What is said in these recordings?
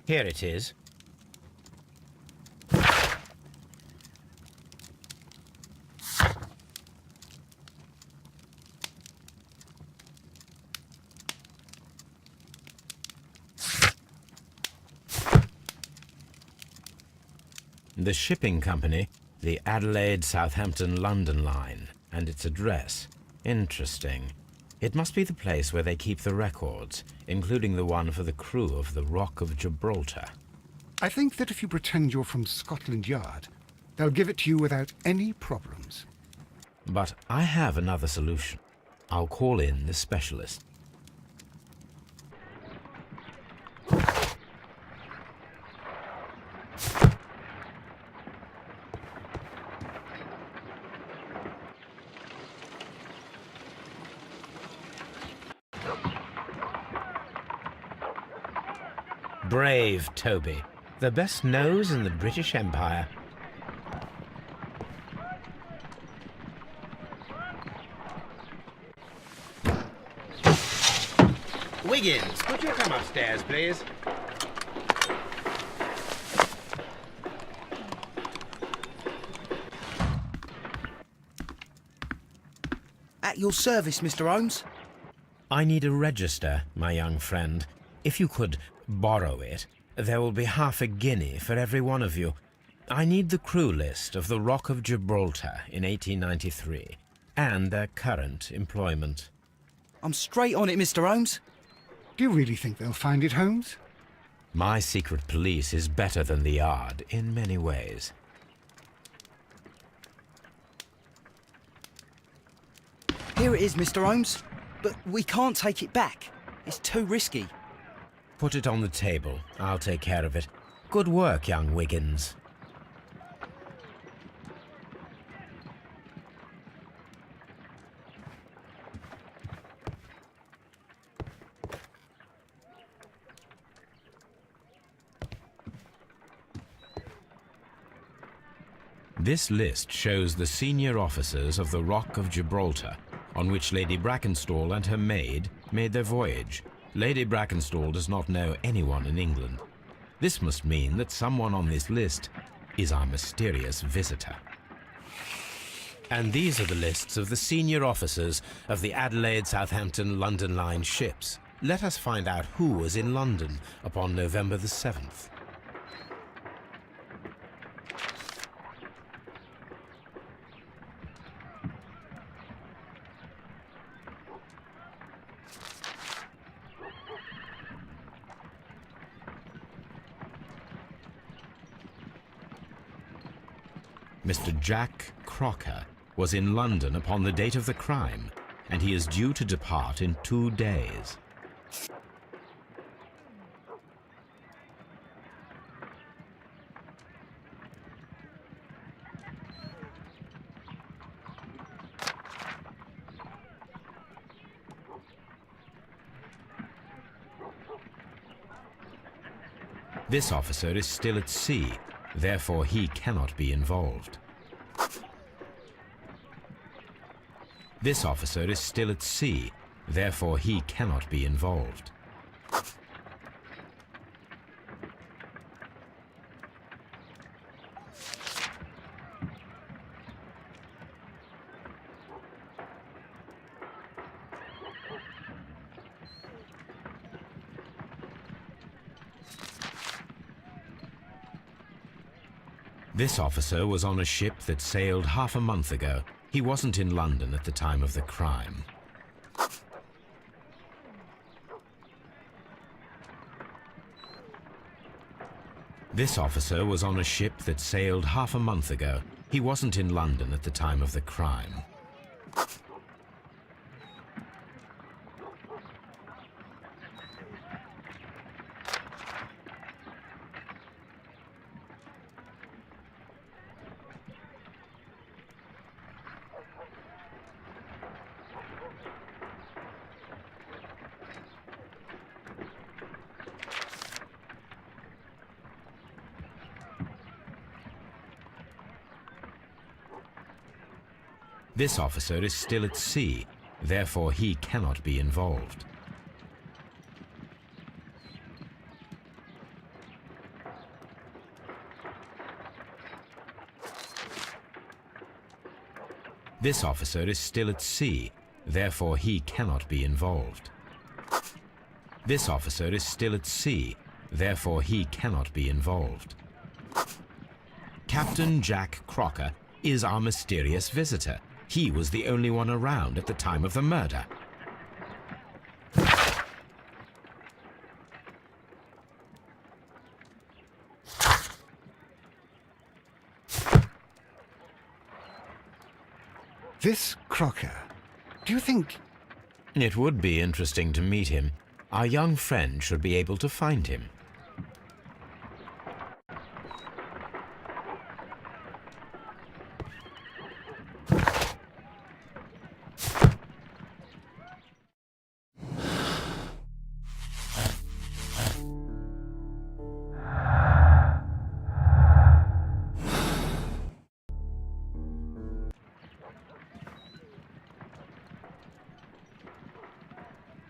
Here it is. The shipping company, the Adelaide, Southampton, London line, and its address. Interesting. It must be the place where they keep the records, including the one for the crew of the Rock of Gibraltar. I think that if you pretend you're from Scotland Yard, they'll give it to you without any problems. But I have another solution. I'll call in the specialist. Brave Toby, the best nose in the British Empire. Wiggins, could you come upstairs, please? At your service, Mr. Holmes. I need a register, my young friend. If you could borrow it, there will be half a guinea for every one of you. I need the crew list of the Rock of Gibraltar in 1893, and their current employment. I'm straight on it, Mr. Holmes. Do you really think they'll find it, Holmes? My secret police is better than the Yard in many ways. Here it is, Mr. Holmes. But we can't take it back. It's too risky. Put it on the table. I'll take care of it. Good work, young Wiggins. This list shows the senior officers of the Rock of Gibraltar, on which Lady Brackenstall and her maid made their voyage. Lady Brackenstall does not know anyone in England. This must mean that someone on this list is our mysterious visitor. And these are the lists of the senior officers of the Adelaide, Southampton, London line ships. Let us find out who was in London upon November the 7th. Mr. Jack Crocker was in London upon the date of the crime, and he is due to depart in 2 days. This officer is still at sea, therefore he cannot be involved. This officer is still at sea, therefore he cannot be involved. This officer was on a ship that sailed half a month ago. He wasn't in London at the time of the crime. This officer was on a ship that sailed half a month ago. He wasn't in London at the time of the crime. This officer is still at sea, therefore he cannot be involved. This officer is still at sea, therefore he cannot be involved. This officer is still at sea, therefore he cannot be involved. Captain Jack Crocker is our mysterious visitor. He was the only one around at the time of the murder. This Crocker, do you think... It would be interesting to meet him. Our young friend should be able to find him.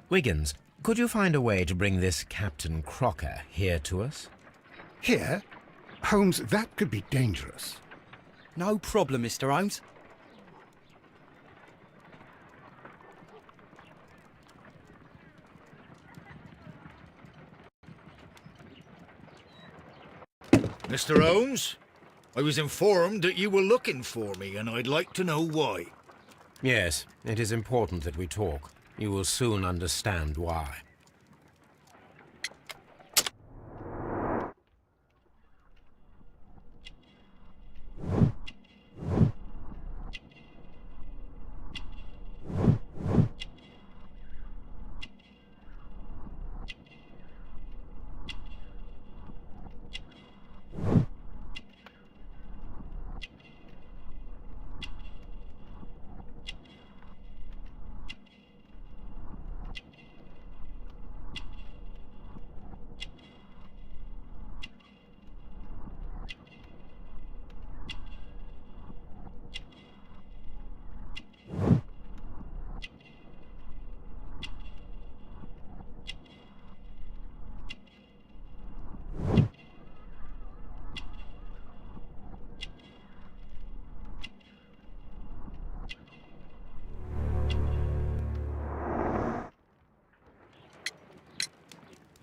Wiggins, could you find a way to bring this Captain Crocker here to us? Here? Holmes, that could be dangerous. No problem, Mr. Holmes. Mr. Holmes, I was informed that you were looking for me, and I'd like to know why. Yes, it is important that we talk. You will soon understand why.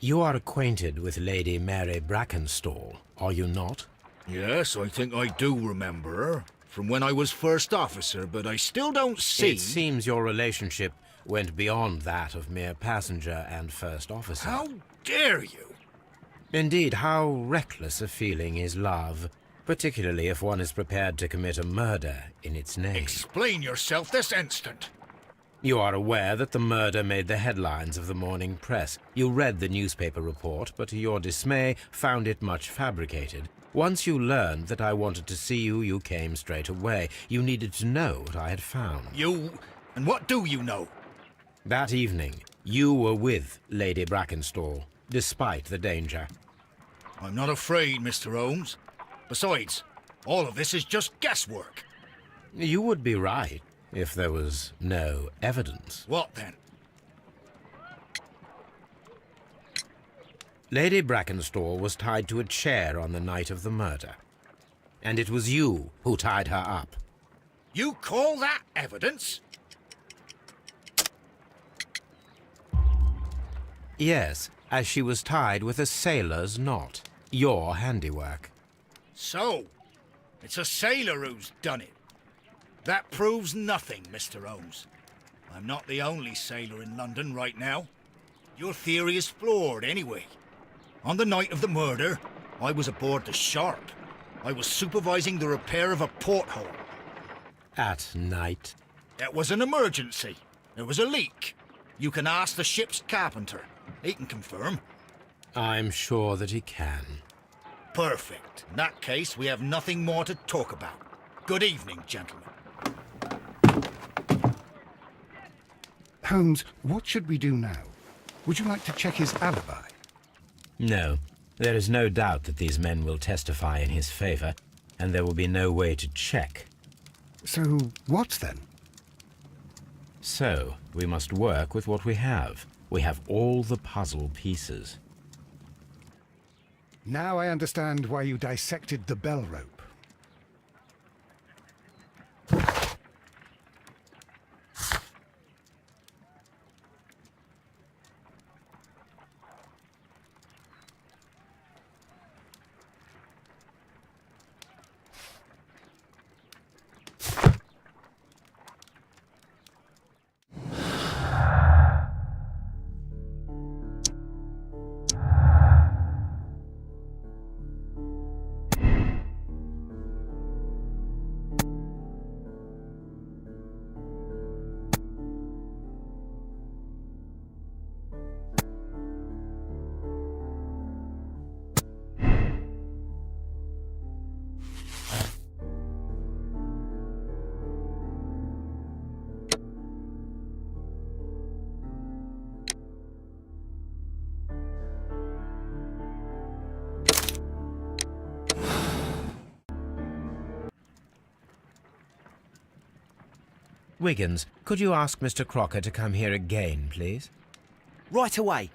You are acquainted with Lady Mary Brackenstall, are you not? Yes, I think I do remember her, from when I was first officer, but I still don't see... It seems your relationship went beyond that of mere passenger and first officer. How dare you? Indeed, how reckless a feeling is love, particularly if one is prepared to commit a murder in its name. Explain yourself this instant. You are aware that the murder made the headlines of the morning press. You read the newspaper report, but to your dismay, found it much fabricated. Once you learned that I wanted to see you, you came straight away. You needed to know what I had found. You... and what do you know? That evening, you were with Lady Brackenstall, despite the danger. I'm not afraid, Mr. Holmes. Besides, all of this is just guesswork. You would be right, if there was no evidence. What then? Lady Brackenstall was tied to a chair on the night of the murder. And it was you who tied her up. You call that evidence? Yes, as she was tied with a sailor's knot. Your handiwork. So, it's a sailor who's done it. That proves nothing, Mr. Holmes. I'm not the only sailor in London right now. Your theory is flawed anyway. On the night of the murder, I was aboard the Sharp. I was supervising the repair of a porthole. At night? It was an emergency. There was a leak. You can ask the ship's carpenter. He can confirm. I'm sure that he can. Perfect. In that case, we have nothing more to talk about. Good evening, gentlemen. Holmes, what should we do now? Would you like to check his alibi? No. There is no doubt that these men will testify in his favor, and there will be no way to check. So, what then? So, we must work with what we have. We have all the puzzle pieces. Now I understand why you dissected the bell rope. Wiggins, could you ask Mr. Crocker to come here again, please? Right away.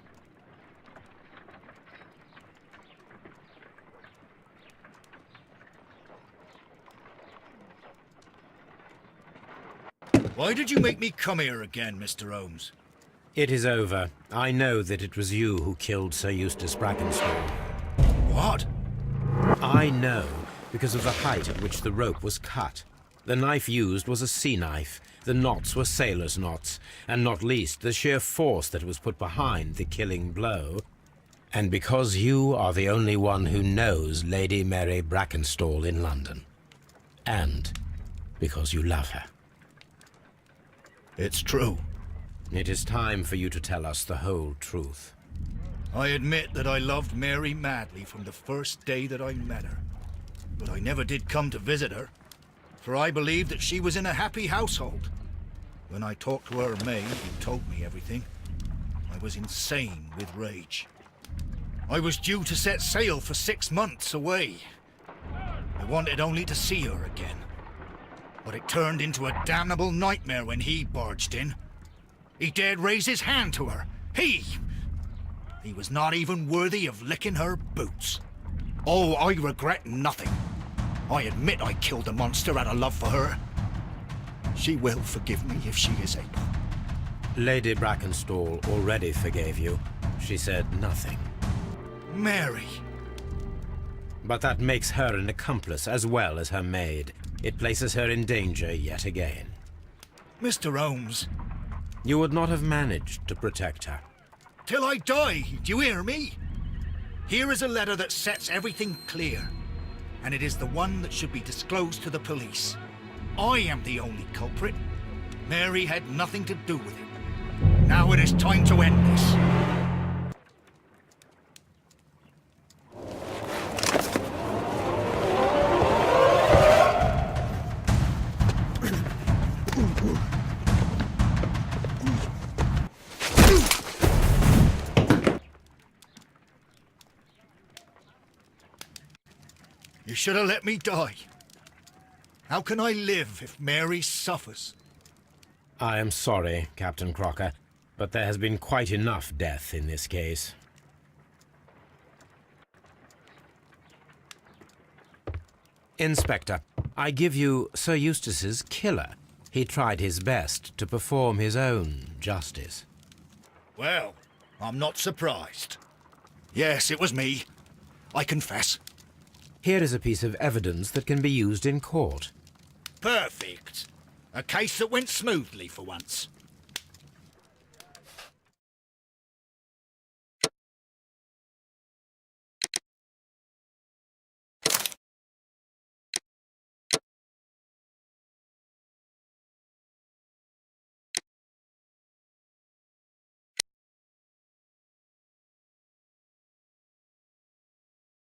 Why did you make me come here again, Mr. Holmes? It is over. I know that it was you who killed Sir Eustace Brackenstall. What? I know, because of the height at which the rope was cut. The knife used was a sea knife. The knots were sailor's knots, and not least the sheer force that was put behind the killing blow. And because you are the only one who knows Lady Mary Brackenstall in London. And because you love her. It's true. It is time for you to tell us the whole truth. I admit that I loved Mary madly from the first day that I met her. But I never did come to visit her, for I believed that she was in a happy household. When I talked to her maid, who told me everything, I was insane with rage. I was due to set sail for 6 months away. I wanted only to see her again. But it turned into a damnable nightmare when he barged in. He dared raise his hand to her. He was not even worthy of licking her boots. Oh, I regret nothing. I admit I killed the monster out of love for her. She will forgive me if she is able. Lady Brackenstall already forgave you. She said nothing. Mary. But that makes her an accomplice as well as her maid. It places her in danger yet again. Mr. Holmes. You would not have managed to protect her. Till I die, do you hear me? Here is a letter that sets everything clear, and it is the one that should be disclosed to the police. I am the only culprit. Mary had nothing to do with it. Now it is time to end this. You should have let me die. How can I live if Mary suffers? I am sorry, Captain Crocker, but there has been quite enough death in this case. Inspector, I give you Sir Eustace's killer. He tried his best to perform his own justice. Well, I'm not surprised. Yes, it was me. I confess. Here is a piece of evidence that can be used in court. Perfect. A case that went smoothly for once.